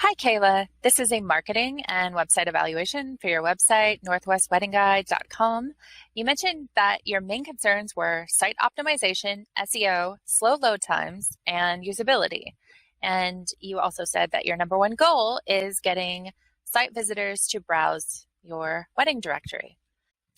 Hi, Kayla. This is a marketing and website evaluation for your website, northwestweddingguide.com. You mentioned that your main concerns were site optimization, SEO, slow load times, and usability. And you also said that your number one goal is getting site visitors to browse your wedding directory.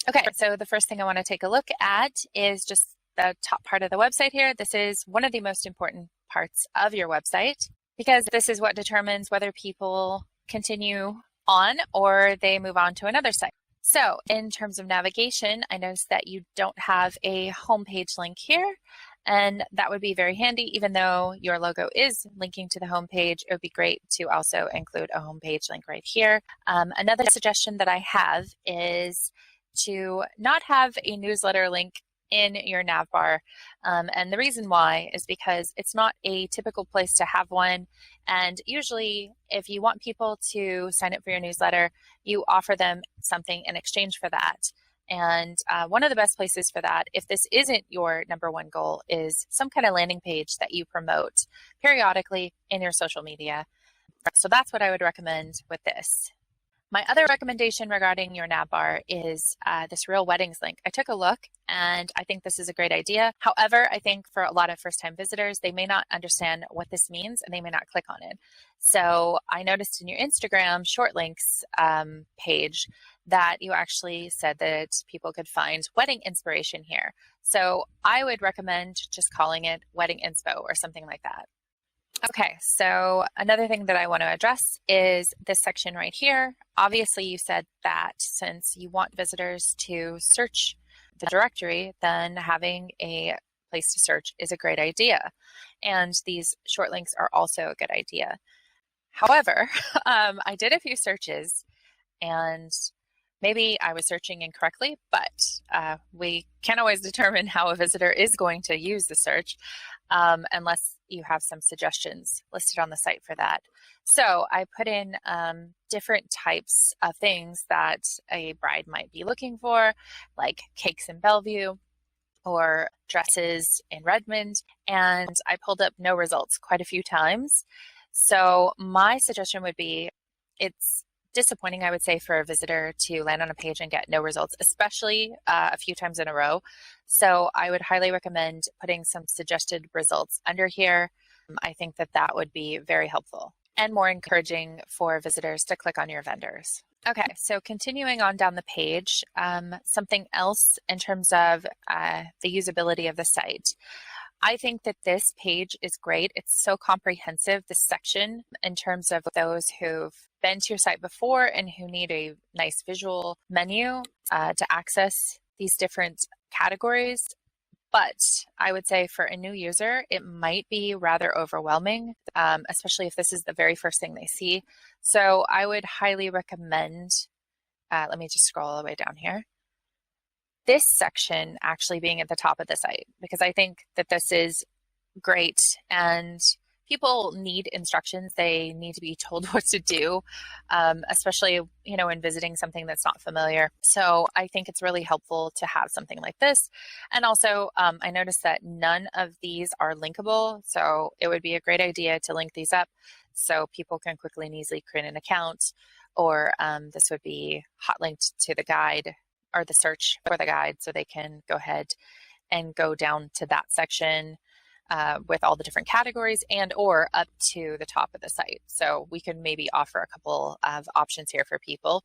Okay, so the first thing I want to take a look at is just the top part of the website here. This is one of the most important parts of your website, because this is what determines whether people continue on or they move on to another site. So in terms of navigation, I noticed that you don't have a homepage link here, and that would be very handy. Even though your logo is linking to the homepage, it would be great to also include a homepage link right here. Another suggestion that I have is to not have a newsletter link in your nav bar. And the reason why is because it's not a typical place to have one. And usually if you want people to sign up for your newsletter, you offer them something in exchange for that. And one of the best places for that, if this isn't your number one goal, is some kind of landing page that you promote periodically in your social media. So that's what I would recommend with this. My other recommendation regarding your nav bar is this Real Weddings link. I took a look and I think this is a great idea. However, I think for a lot of first-time visitors, they may not understand what this means and they may not click on it. So I noticed in your Instagram short links page that you actually said that people could find wedding inspiration here. So I would recommend just calling it Wedding Inspo or something like that. Okay, so another thing that I want to address is this section right here. Obviously, you said that since you want visitors to search the directory, then having a place to search is a great idea. And these short links are also a good idea. However, I did a few searches and maybe I was searching incorrectly, but we can't always determine how a visitor is going to use the search unless you have some suggestions listed on the site for that. So I put in different types of things that a bride might be looking for, like cakes in Bellevue or dresses in Redmond, and I pulled up no results quite a few times. So my suggestion would be, it's disappointing, I would say, for a visitor to land on a page and get no results, especially a few times in a row. So I would highly recommend putting some suggested results under here. I think that that would be very helpful and more encouraging for visitors to click on your vendors. Okay, so continuing on down the page, something else in terms of the usability of the site. I think that this page is great. It's so comprehensive, this section, in terms of those who've been to your site before and who need a nice visual menu to access these different categories. But I would say for a new user, it might be rather overwhelming, especially if this is the very first thing they see. So I would highly recommend, let me just scroll all the way down here, this section actually being at the top of the site, because I think that this is great and people need instructions. They need to be told what to do, especially, in visiting something that's not familiar. So I think it's really helpful to have something like this. And also, I noticed that none of these are linkable. So it would be a great idea to link these up so people can quickly and easily create an account, or this would be hot linked to the guide or the search for the guide, so they can go ahead and go down to that section with all the different categories and or up to the top of the site. So we could maybe offer a couple of options here for people.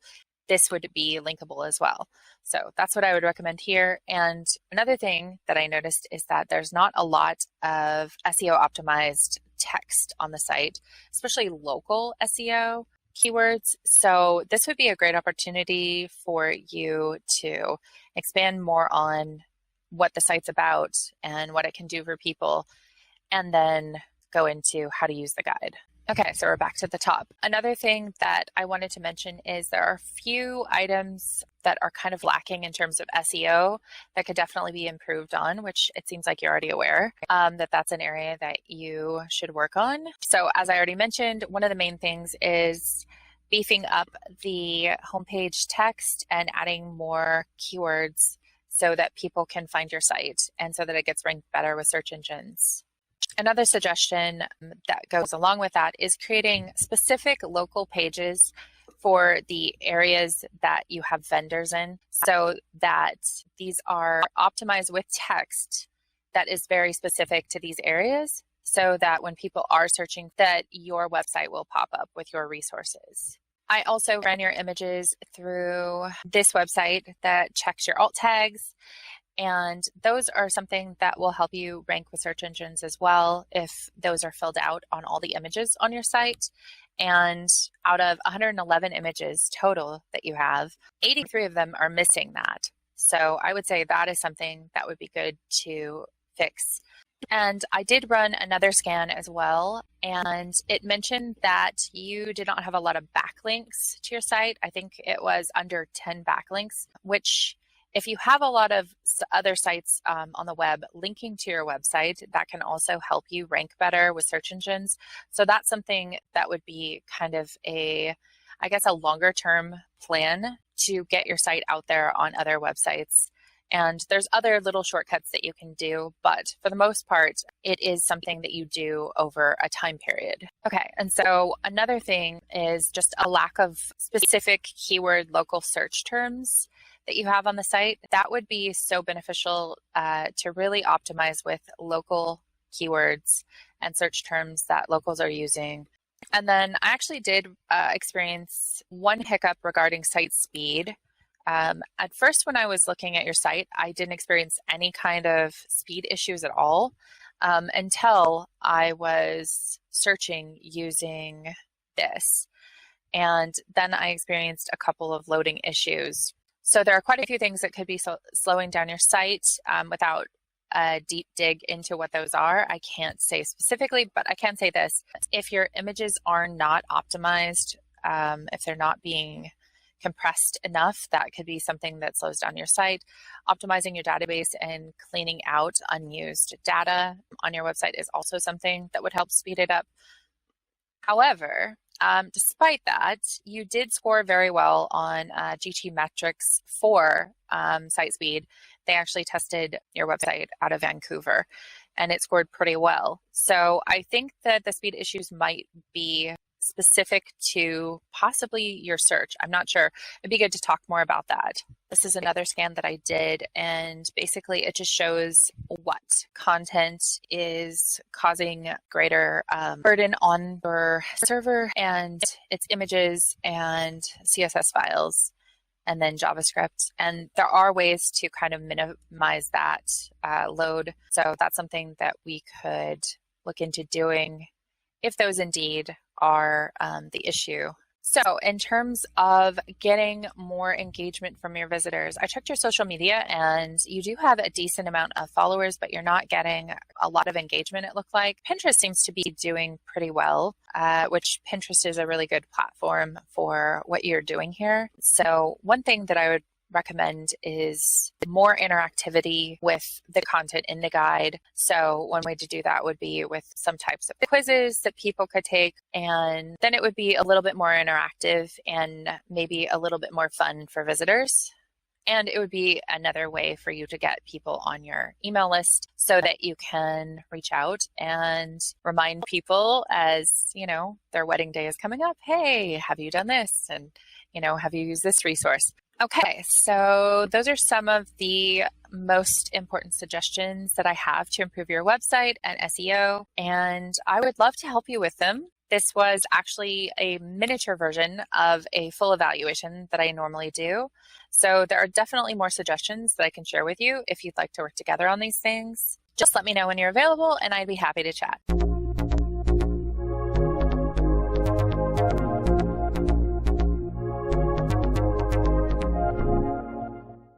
This would be linkable as well. So that's what I would recommend here. And another thing that I noticed is that there's not a lot of SEO optimized text on the site, especially local SEO keywords. So this would be a great opportunity for you to expand more on what the site's about and what it can do for people, and then go into how to use the guide. Okay, so we're back to the top. Another thing that I wanted to mention is there are a few items that are kind of lacking in terms of SEO that could definitely be improved on, which it seems like you're already aware that that's an area that you should work on. So as I already mentioned, one of the main things is beefing up the homepage text and adding more keywords so that people can find your site and so that it gets ranked better with search engines. Another suggestion that goes along with that is creating specific local pages for the areas that you have vendors in, so that these are optimized with text that is very specific to these areas, so that when people are searching, that your website will pop up with your resources. I also run your images through this website that checks your alt tags, and those are something that will help you rank with search engines as well if those are filled out on all the images on your site. And out of 111 images total that you have, 83 of them are missing that. So I would say that is something that would be good to fix. And I did run another scan as well, and it mentioned that you did not have a lot of backlinks to your site. I think it was under 10 backlinks, which if you have a lot of other sites on the web linking to your website, that can also help you rank better with search engines. So that's something that would be kind of a longer term plan to get your site out there on other websites. And there's other little shortcuts that you can do, but for the most part, it is something that you do over a time period. Okay, and so another thing is just a lack of specific keyword local search terms that you have on the site. That would be so beneficial to really optimize with local keywords and search terms that locals are using. And then I actually did experience one hiccup regarding site speed. At first, when I was looking at your site, I didn't experience any kind of speed issues at all until I was searching using this. And then I experienced a couple of loading issues. So there are quite a few things that could be slowing down your site without a deep dig into what those are. I can't say specifically, but I can say this. If your images are not optimized, if they're not being compressed enough, that could be something that slows down your site. Optimizing your database and cleaning out unused data on your website is also something that would help speed it up. However, despite that, you did score very well on GTmetrix for site speed. They actually tested your website out of Vancouver, and it scored pretty well. So I think that the speed issues might be specific to possibly your search. I'm not sure. It'd be good to talk more about that. This is another scan that I did, and basically it just shows what content is causing greater burden on your server and its images and CSS files and then JavaScript. And there are ways to kind of minimize that load. So that's something that we could look into doing if those indeed are the issue. So in terms of getting more engagement from your visitors, I checked your social media and you do have a decent amount of followers, but you're not getting a lot of engagement, it looked like. Pinterest seems to be doing pretty well, which Pinterest is a really good platform for what you're doing here. So one thing that I would recommend is more interactivity with the content in the guide. So one way to do that would be with some types of quizzes that people could take, and then it would be a little bit more interactive and maybe a little bit more fun for visitors. And it would be another way for you to get people on your email list so that you can reach out and remind people as, their wedding day is coming up. Hey, have you done this? And, have you used this resource? Okay, so those are some of the most important suggestions that I have to improve your website and SEO, and I would love to help you with them. This was actually a miniature version of a full evaluation that I normally do. So there are definitely more suggestions that I can share with you if you'd like to work together on these things. Just let me know when you're available and I'd be happy to chat.